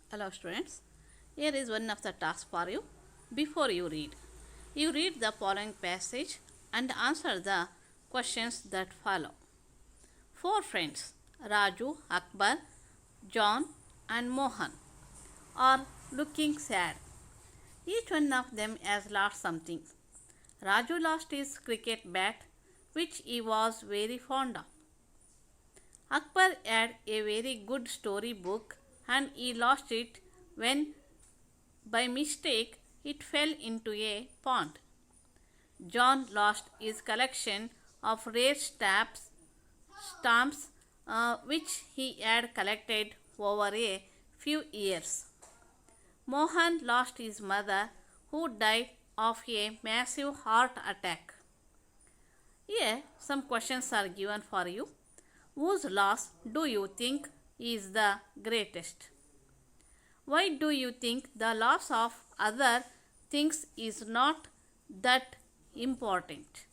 Hello students, here is one of the tasks for you. Before you read the following passage and answer the questions that follow. Four friends, Raju, Akbar, John and Mohan, are looking sad. Each one of them has lost something. Raju lost his cricket bat, which he was very fond of. Akbar had a very good story book and he lost it when by mistake it fell into a pond. John lost his collection of rare stamps which he had collected over a few years. Mohan lost his mother who died of a massive heart attack. Here some questions are given for you. Whose loss do you think is the greatest? Why do you think the loss of other things is not that important?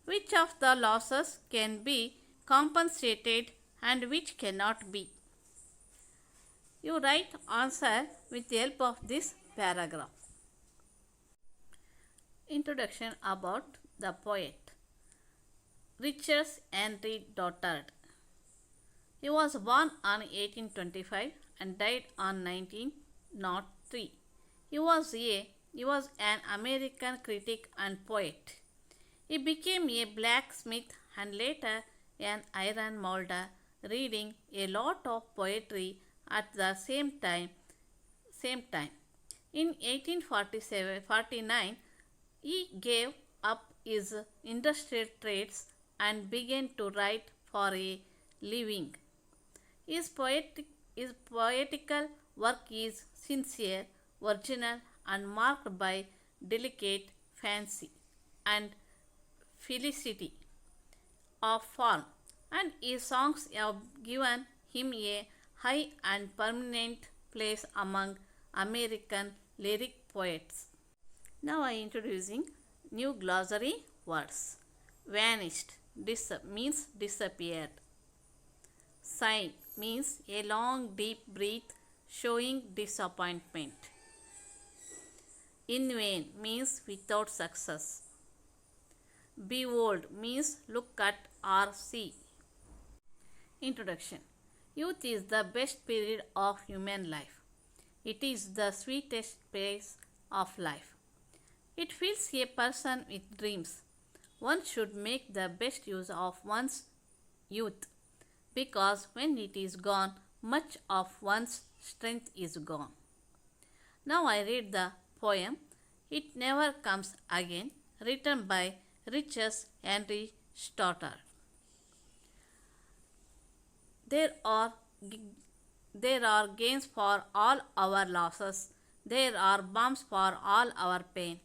Which of the losses can be compensated and which cannot be? You write answer with the help of this paragraph. Introduction about the poet. Richard Henry Dotarde. He was born on 1825 and died on 1903. He was an American critic and poet. He became a blacksmith and later an iron molder, reading a lot of poetry at the same time. In 1849, he gave up his industrial trades and began to write for a living. His poetical work is sincere, original, and marked by delicate fancy and felicity of form, and his songs have given him a high and permanent place among American lyric poets. Now I am introducing new glossary words. Vanished means disappeared. Sigh means a long deep breath showing disappointment. In vain means without success. Behold means look at or see. Introduction. Youth is the best period of human life. It is the sweetest phase of life. It fills a person with dreams. One should make the best use of one's youth because when it is gone, much of one's strength is gone. Now I read the poem It Never Comes Again, written by Richard Henry Stoddard. There are gains for all our losses. There are balms for all our pain.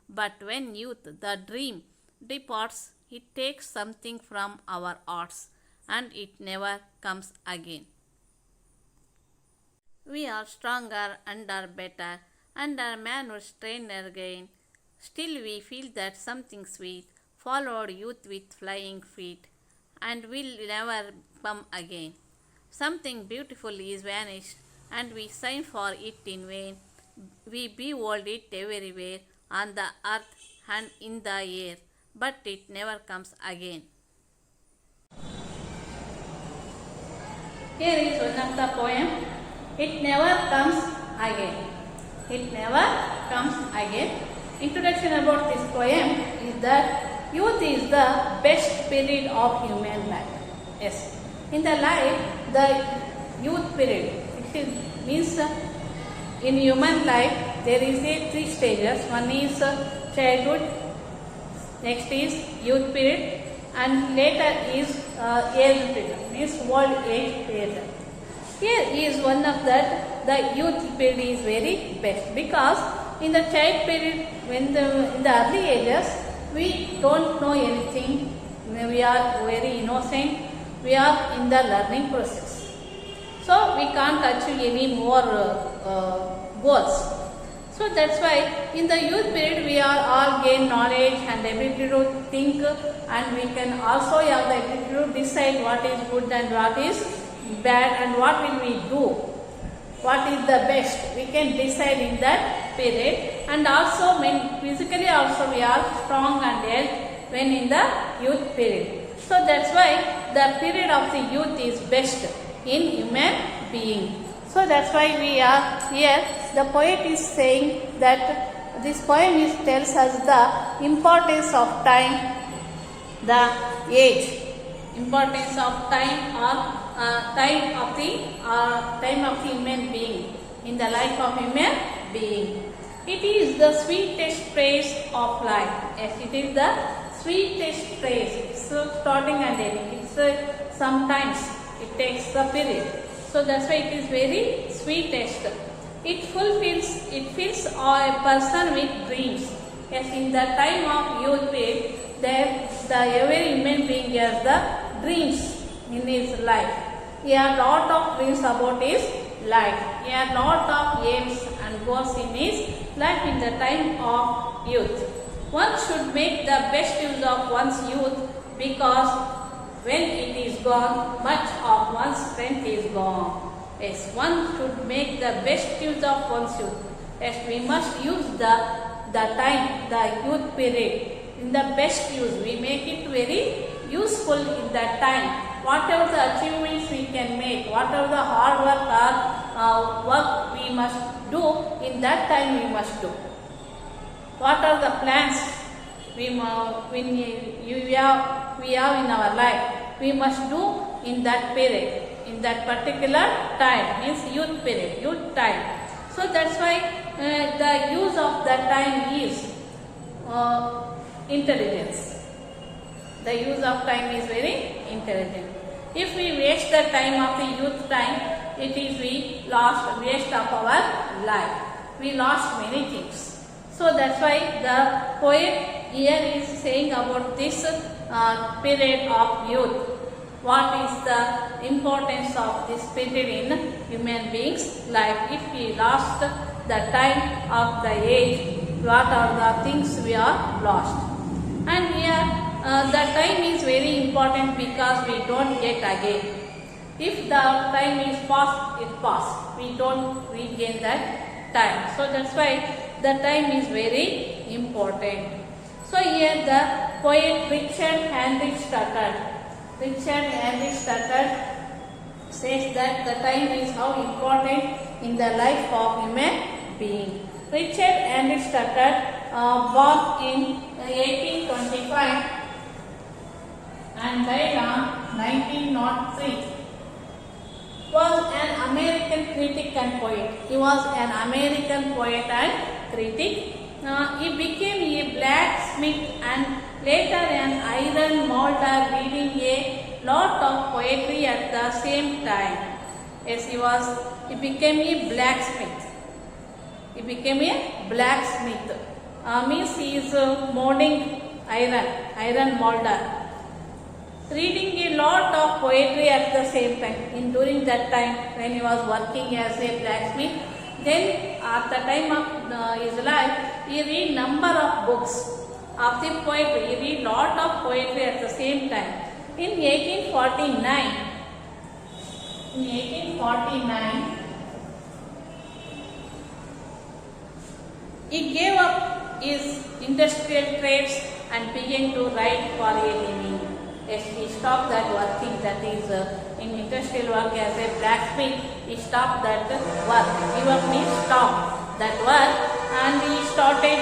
But when youth, the dream, departs, it takes something from our hearts and it never comes again. We are stronger and are better and our man will strain again. Still we feel that something sweet followed youth with flying feet and will never come again. Something beautiful is vanished and we sigh for it in vain. We behold it everywhere on the earth and in the air, but it never comes again. Here is one of the poem. It never comes again. It never comes again. Introduction about this poem is that youth is the best period of human life. Yes. In the life, the youth period, it means in human life there is a three stages. One is childhood, next is youth period, and later is age period, means old age period. Here is one of that, the youth period is very best because in the child period, in the early ages, we don't know anything, we are very innocent, we are in the learning process. So we can't achieve any more goals. So that's why in the youth period we are all gain knowledge and ability to think, and we can also have the ability to decide what is good and what is bad and what will we do. what is the best, we can decide in that period. And also when physically also we are strong and healthy when in the youth period. So that's why the period of the youth is best in human being. So that's why we are here. The poet is saying that this poem tells us the importance of time, the age, importance of time or time of the human being in the life of human being. It is the sweetest phase of life. Yes, it is the sweetest phase. So starting and ending. It's sometimes it takes the period. So that's why it is very sweetest. It fills a person with dreams. Yes, in the time of youth period, every human being has the dreams in his life. He has lot of dreams about his life. He has lot of aims and goals in his life in the time of youth. One should make the best use of one's youth, because when it is gone, much of one's strength is gone. Yes, one should make the best use of one's youth. Yes, we must use the time, the youth period in the best use. We make it very useful in that time. Whatever the achievements we can make, whatever the hard work or work we must do, in that time we must do. What are the plans we have in our life, we must do in that period, in that particular time, means youth period, youth time. So that's why the use of that time is intelligence. The use of time is very intelligent. If we waste the time of the youth time, it is we lost waste of our life. We lost many things. So that's why the poet here is saying about this period of youth. What is the importance of this period in human being's life? If we lost the time of the age, what are the things we are lost? And here the time is very important, because we don't get again. If the time is past, it passed. We don't regain that time. So that's why the time is very important. So here the poet Richard Henry Stuttard says that the time is how important in the life of human being. Richard Henry Stuttard, born in 1825 and died on 1903, was an American critic and poet. He was an American poet and critic. He became a blacksmith and later an iron molder, reading a lot of poetry at the same time. Yes, he became a blacksmith. Means he is molding iron molder. Reading a lot of poetry at the same time. During that time when he was working as a blacksmith, then at the time of his life, he read number of books of the poetry. He read lot of poetry at the same time. In 1849, he gave up his industrial trades and began to write for a living. Yes, he stopped that working, that is in industrial work as a blacksmith. He stopped that work. Give up means stop that work, and he started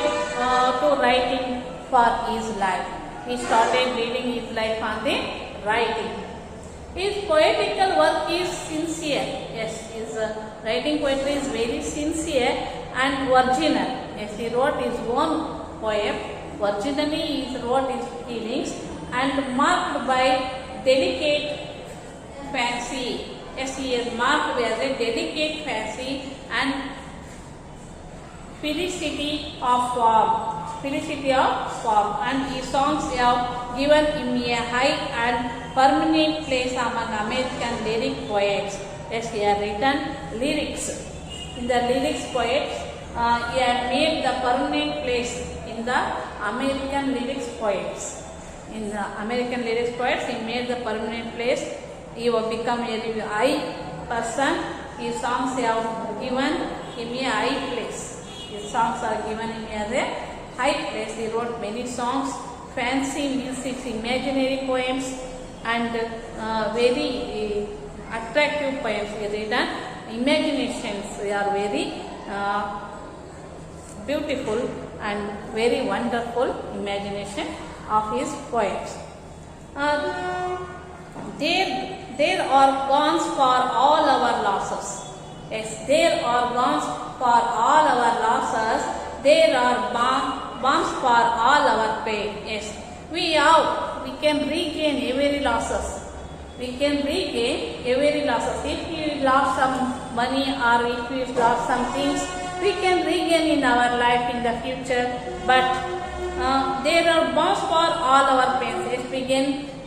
to writing for his life. He started leading his life on the writing. His poetical work is sincere. Yes, his writing poetry is very sincere and original. Yes, he wrote his own poem. Originally, he wrote his feelings and marked by delicate fancy. Yes, he is marked as a delicate fancy and felicity of form. And his songs have given him a high and permanent place among American lyric poets. Yes, he had written lyrics. In the lyrics poets, he had made the permanent place in the American lyrics poets. In the American lyrics poets, he made the permanent place. He will become a very high person his songs have given him a high place. His songs are given him as a high place. He wrote many songs, fancy music, imaginary poems, and very attractive poems. He written imaginations. They are very beautiful and very wonderful imagination of his poems. There are gowns for all our losses. Yes, there are gowns for all our losses. There are balms for all our pain. Yes, we can regain every losses. We can regain every losses. If we lost some money or if we lost some things, we can regain in our life in the future. But there are balms for all our pains. Yes,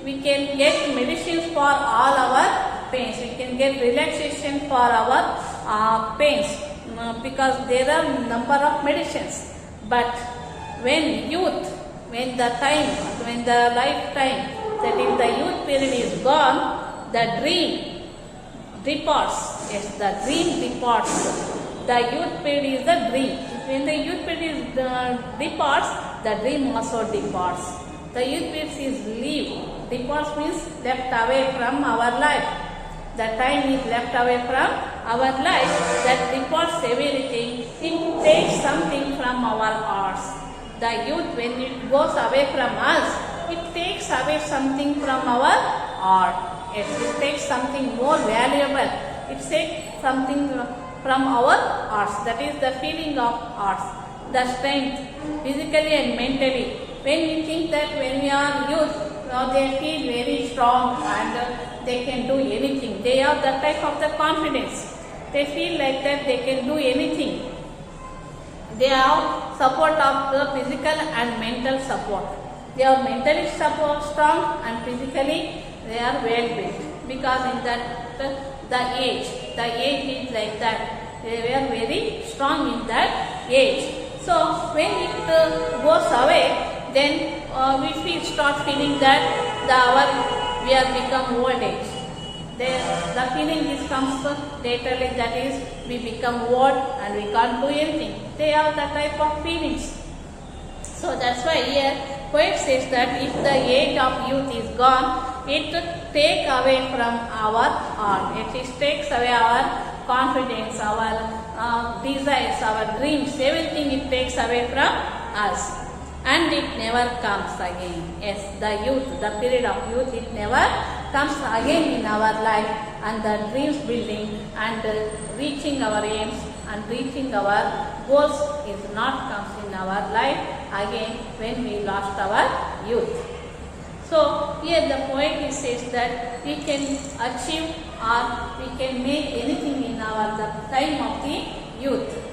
we can get medicines for all our pains. We can get relaxation for our pains because there are number of medicines. But when the lifetime, that is the youth period is gone, the dream departs. Yes, the dream departs. The youth period is the dream. When the youth period departs, the dream also departs. The youth period is leave. Departs means left away from our life. The time is left away from our life. That departs everything. It takes something from our hearts. The youth, when it goes away from us, it takes away something from our heart. Yes, it takes something more valuable. It takes something from our hearts. That is the feeling of hearts. The strength, physically and mentally. When we think that when we are youth, they feel very strong and they can do anything. They have that type of the confidence. They feel like that they can do anything. They have support of the physical and mental support. They are mentally strong and physically they are well built. Because in that the age is like that. They were very strong in that age. So when it goes away, then we start feeling that we have become old age. The feeling comes later, that is we become old and we can't do anything. They have that type of feelings. So that's why here poet says that if the age of youth is gone, it takes away from our heart. It takes away our confidence, our desires, our dreams, everything it takes away from us. And it never comes again. Yes, the youth, the period of youth, it never comes again in our life. And the dreams building and reaching our aims and reaching our goals is not comes in our life again when we lost our youth. So here the poet says that we can achieve or we can make anything in the time of the youth.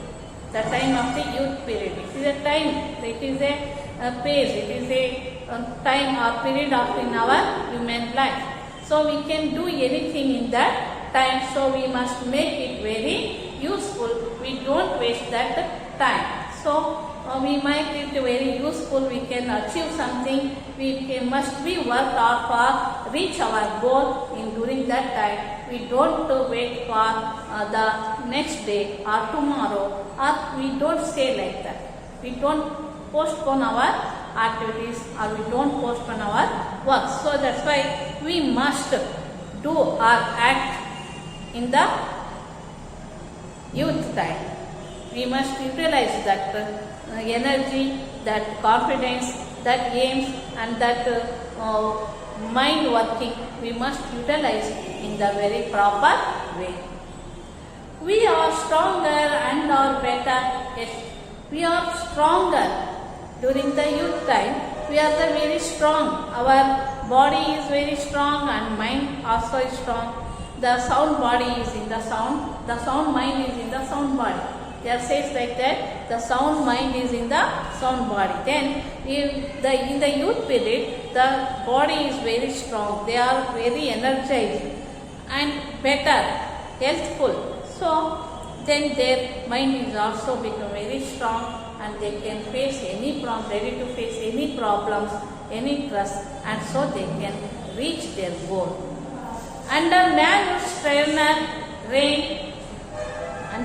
The time of the youth period. It is a time, it is a phase, it is a time or period of in our human life. So we can do anything in that time, so we must make it very useful. We don't waste that time. So we make it very useful, we can achieve something, must be work hard for reach our goal during that time. We don't wait for the next day or tomorrow, or we don't stay like that. We don't postpone our activities or we don't postpone our work. So that's why we must do or act in the youth time. We must utilize that energy, that confidence, that aims and that mind working. We must utilize in the very proper way. We are stronger and are better. Yes, we are stronger during the youth time. We are the very strong. Our body is very strong and mind also is strong. The sound body is in the sound. The sound mind is in the sound body. There says like that, the sound mind is in the sound body. Then in the youth period, the body is very strong. They are very energized and better, healthful. So then their mind is also become very strong and they can face any problem, ready to face any problems, any trust, and so they can reach their goal. Under man's stern reign,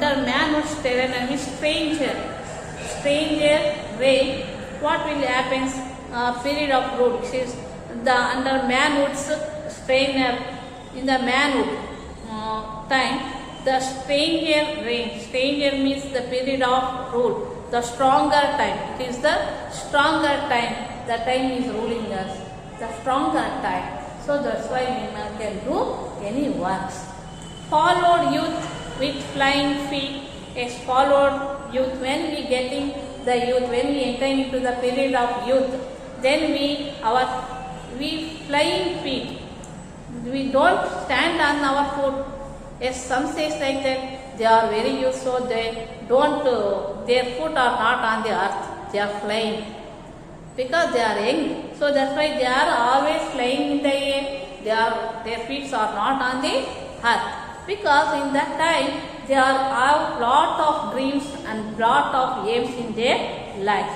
under manhood's terrain and stranger reign, what will happen? Period of rule, which is the under manhood's strainer in the manhood time, the stranger reign. Stranger means the period of rule, the stronger time. It is the stronger time. The time is ruling us. The stronger time. So that's why women can do any works. Followed youth with flying feet. Yes, followed youth. When we getting the youth, when we enter into the period of youth, then we flying feet. We don't stand on our foot. Yes, some says like that. They are very youth, so they don't. Their foot are not on the earth. They are flying because they are young. So that's why they are always flying in the air. Their feet are not on the earth. Because in that time they have lot of dreams and lot of aims in their life,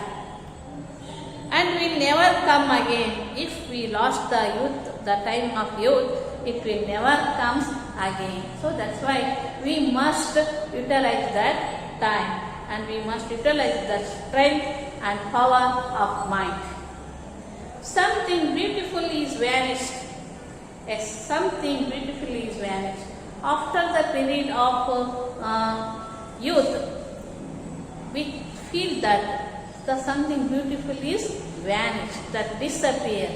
and will never come again. If we lost the youth, the time of youth, it will never come again. So that's why we must utilize that time, and we must utilize the strength and power of mind. Something beautiful is vanished. Yes, something beautiful is vanished. After the period of youth, we feel that the something beautiful is vanished, that disappear.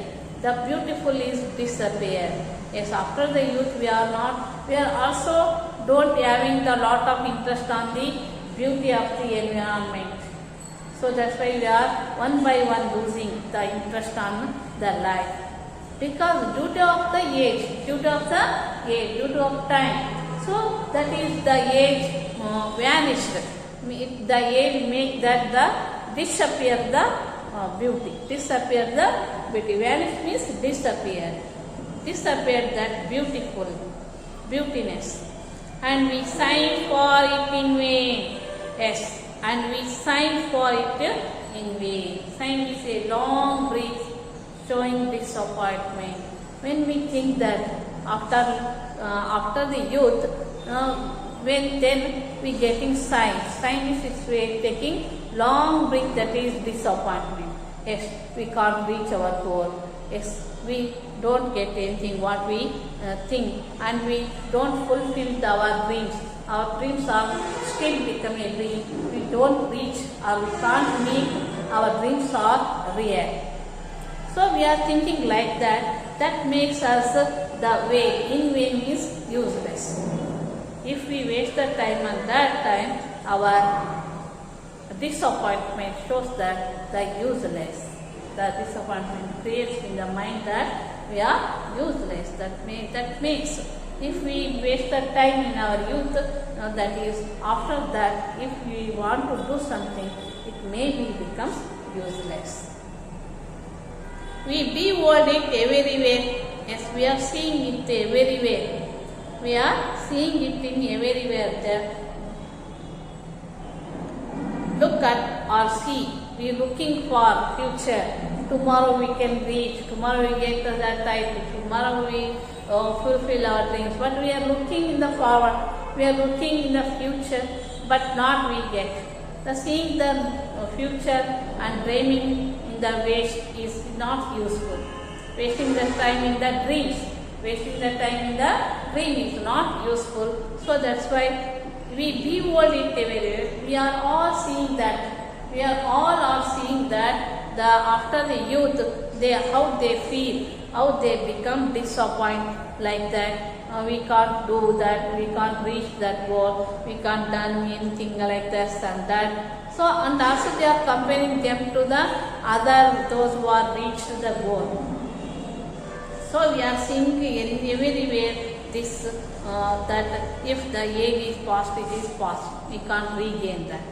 The beautiful is disappear. Yes, after the youth we are also don't having the lot of interest on the beauty of the environment. So that's why we are one by one losing the interest on the life. Because due to the age, due to time, so that is the age vanished. The age make that the disappear the beauty. Disappear the beauty. Vanish means disappear. Disappear that beautiness. And we sign for it in vain. Yes, and we sign for it in vain. Sign is a long breath showing disappointment. When we think that after the youth, when then we getting signs. Sign is taking long breath, that is disappointment. Yes, we can't reach our goal. Yes, we don't get anything what we think, and we don't fulfill our dreams. Our dreams are still become a dream. We don't reach or we can't make our dreams are real. So we are thinking like that. That makes us the way in vain is useless. If we waste the time on that time, our disappointment shows that the useless. The disappointment creates in the mind that we are useless. That makes if we waste the time in our youth, that is after that, if we want to do something, it maybe becomes useless. We behold it everywhere. Yes, we are seeing it everywhere. We are seeing it in everywhere. There. Look at or see. We are looking for future. Tomorrow we can reach. Tomorrow we get to that title. Tomorrow we fulfill our dreams. But we are looking in the forward. We are looking in the future, but not we get. The seeing the future and dreaming in the waste is not useful. Wasting the time in the dreams, wasting the time in the dream is not useful. So that's why we behold it everywhere. We are all seeing that. We are all seeing that after the youth, how they feel, how they become disappointed like that. We can't do that, we can't reach that goal, we can't done anything like this and that. So, and also they are comparing them to the those who are reached the goal. So we are seeing everywhere this, that if the age is past, it is past. We can't regain that.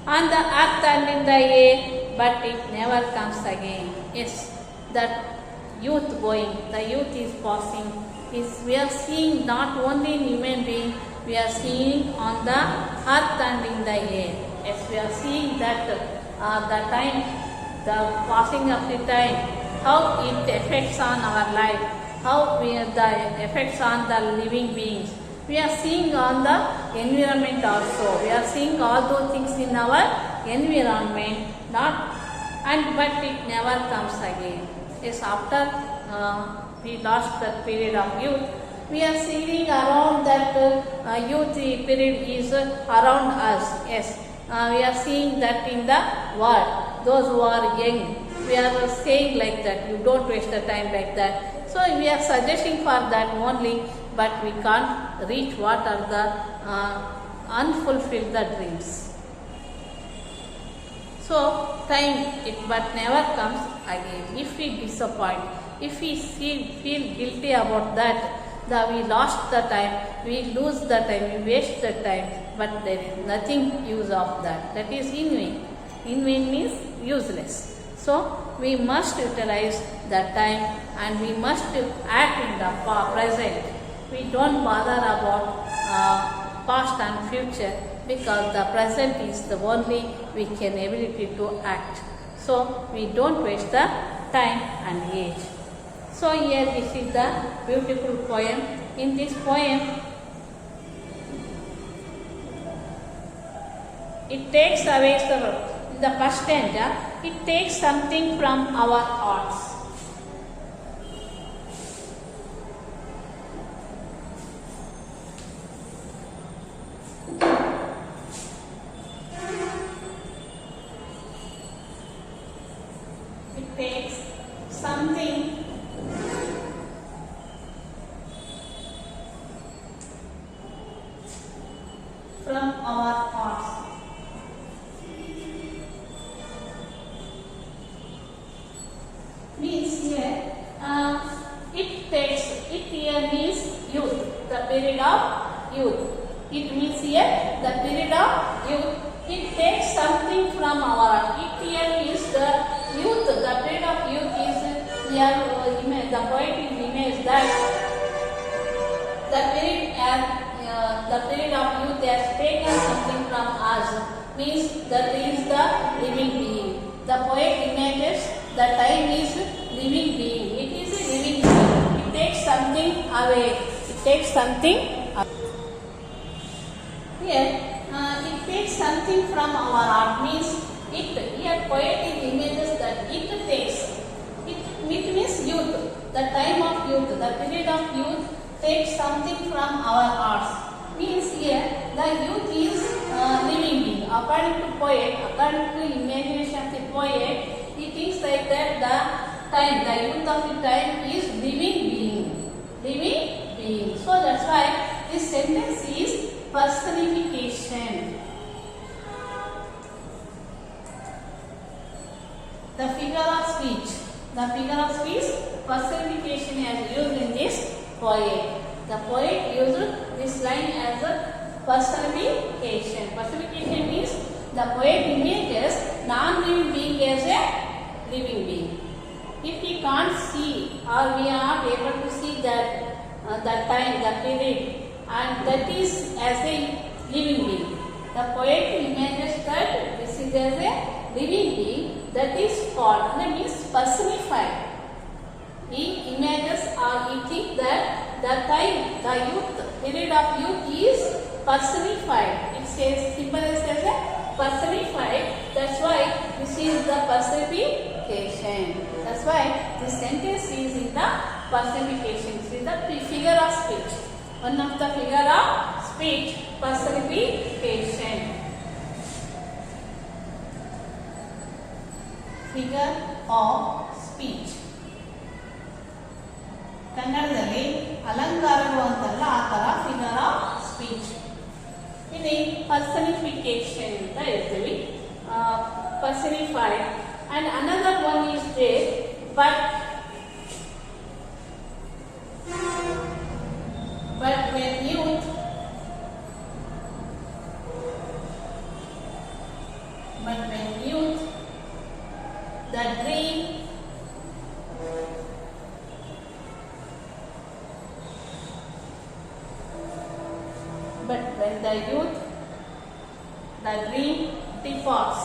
On the earth and in the air, but it never comes again. Yes, that youth going, the youth is passing. We are seeing not only in human being, we are seeing on the earth and in the air. Yes, we are seeing that the time, the passing of the time, how it affects on our life, how the effects on the living beings. We are seeing on the environment also. We are seeing all those things in our environment, but it never comes again. Yes, after we lost that period of youth, we are seeing around that youth period is around us. Yes, we are seeing that in the world. Those who are young, we are saying like that. You don't waste the time like that. So we are suggesting for that only, but we can't reach what are the unfulfilled the dreams. So time it but never comes again. If we disappoint, if we feel guilty about that we lost the time, we lose the time, we waste the time, but there is nothing use of that. That is in vain. In vain means useless. So we must utilize the time and we must act in the present. We don't bother about past and future, because the present is the only we can ability to act. So we don't waste the time and age. So here this is the beautiful poem. In this poem, it takes away the first stanza, it takes something from our hearts. It takes something from our hearts. Means here, it here means youth, the period of youth. It means here the period of youth. It takes something from our heart. It here means the youth, the period of youth is here, the poet is image that the period of youth has taken something from us, means that is the living being. The poet images the time is living being. It is a living being. It takes something away. It takes something away. Here, it takes something from our heart, means here poet images that it takes. It means youth, the time of youth, the period of youth takes something from our hearts. Means here the youth is living being. According to poet, according to imagination of the poet, it is like that the youth of the time is living being. Living being. So that's why this sentence is personification. The figure of speech. The figure of speech, personification is used in this poem. The poet used this line as a personification. Personification means the poet images non-living being as a living being. If we can't see or we are not able to see that time, the period, and that is as a living being, the poet images that this is as a living being, that is called, that means personified. He images or he thinks that the time, the youth, period of youth is personified. It says, symbolized as a personified. That's why this is the personification. That's why this sentence is in the personification. This is the figure of speech. One of the figure of speech, personification. Figure of speech. ಕನ್ನಡದಲ್ಲಿ ಅಲಂಕಾರಗಳು ಅಂತಲ್ಲ, ಆ ತರ figure of speech. ಇಲ್ಲಿ personification ಅಂತ ಹೇಳ್ತೀವಿ, personified. And another one is there, but when youth the dream but when the youth the dream departs.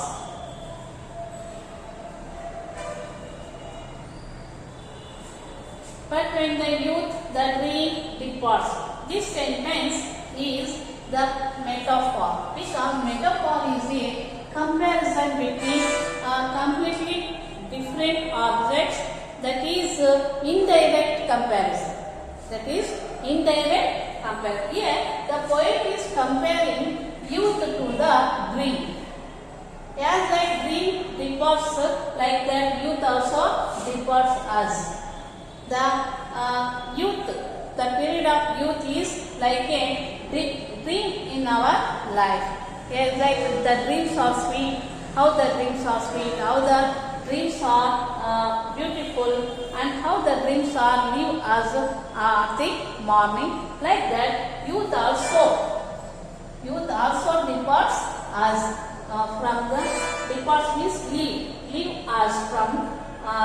But when the youth the dream departs. This sentence is the metaphor. Because metaphor is a comparison between completely different objects, that is indirect comparison. That is indirect comparison. Here the poet is comparing youth to the dream. As that dream departs, like that youth also departs us. The youth, the period of youth is like a dream in our life. As like the dreams are sweet, how the dreams are sweet, how the dreams are beautiful, and how the dreams are leave us the morning. Like that, youth also departs us from the departs means leave us from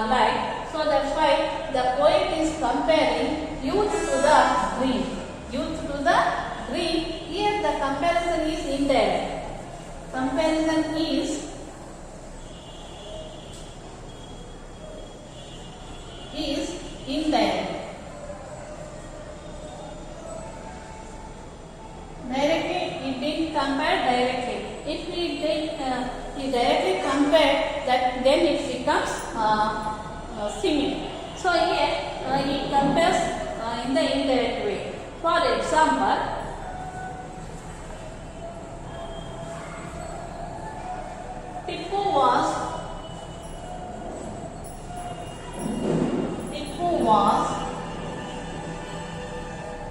life. So that's why the poet is comparing youth to the dream. Youth to the dream. Here the comparison is indirect. Comparison is indirect. Directly, it didn't compare directly. If we directly compare, that then it becomes similar. So here it compares in the indirect way. For example, Tipu was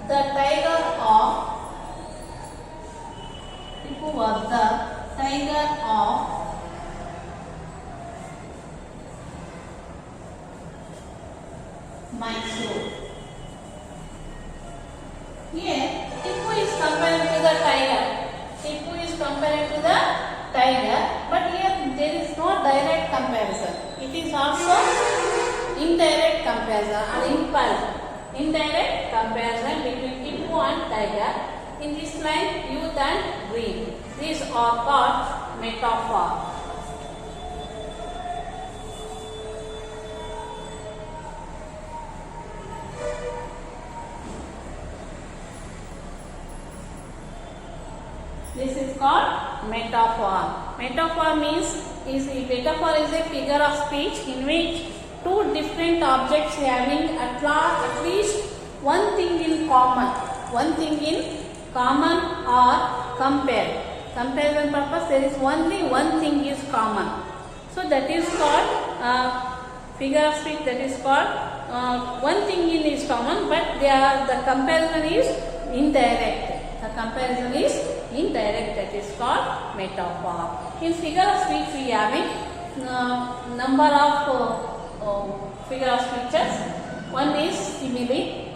the tiger of Mysore. Here, Tipu is compared to the tiger. But here there is no direct comparison. It is also indirect comparison or indirect comparison between Tipu and tiger. In this line, youth and dream. These are called metaphor. This is called metaphor. Metaphor is a figure of speech in which two different objects having at least one thing in common. Or compared. Comparison purpose, there is only one thing is common. So that is called figure of speech. That is called one thing is common, but the comparison is indirect. That is called metaphor. In figure of speech, we have a number of figure of speeches. One is simile.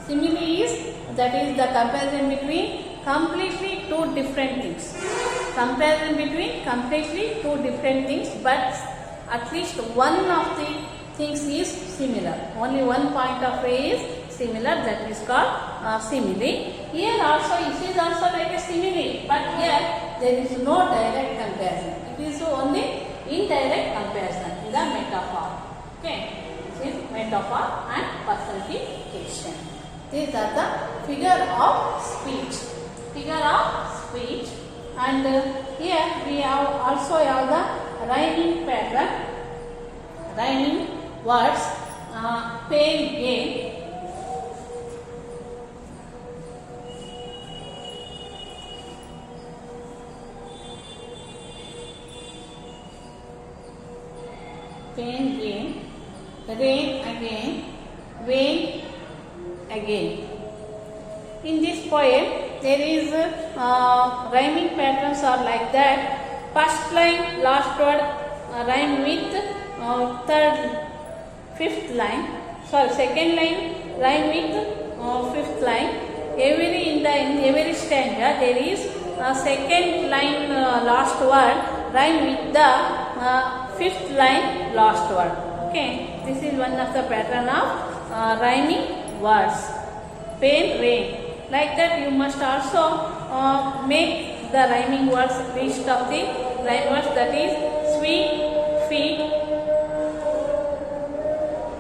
Simile is that is the comparison between completely two different things. But at least one of the things is similar. Only one point of view is similar. That is called simile. Here also it is also like a simile, but here there is no direct comparison. It is only indirect comparison in the metaphor. Okay, this is metaphor and personification. These are the figure of speech. And here we have also have the rhyming pattern, rhyming words, pain, gain. Pain, gain, rain again, vain again. In this poem, there is rhyming patterns are like that. First line, last word rhyme with fifth line. Second line rhyme with fifth line. In every stanza, there is second line last word rhyme with the fifth line last word. Okay, this is one of the pattern of rhyming words. Pain, rain. Like that, you must also make the rhyming words, list of the rhyme words, that is sweet, feet,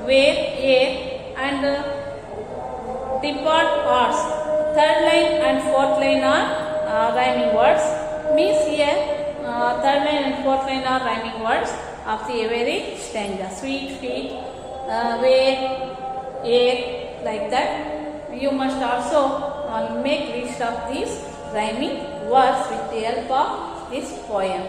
wear, air, and depart, horse. third line and fourth line are rhyming words. Means here third line and fourth line are rhyming words of the every stanza. Sweet, feet, where, air, like that. You must also make list of these rhyming words with the help of this poem.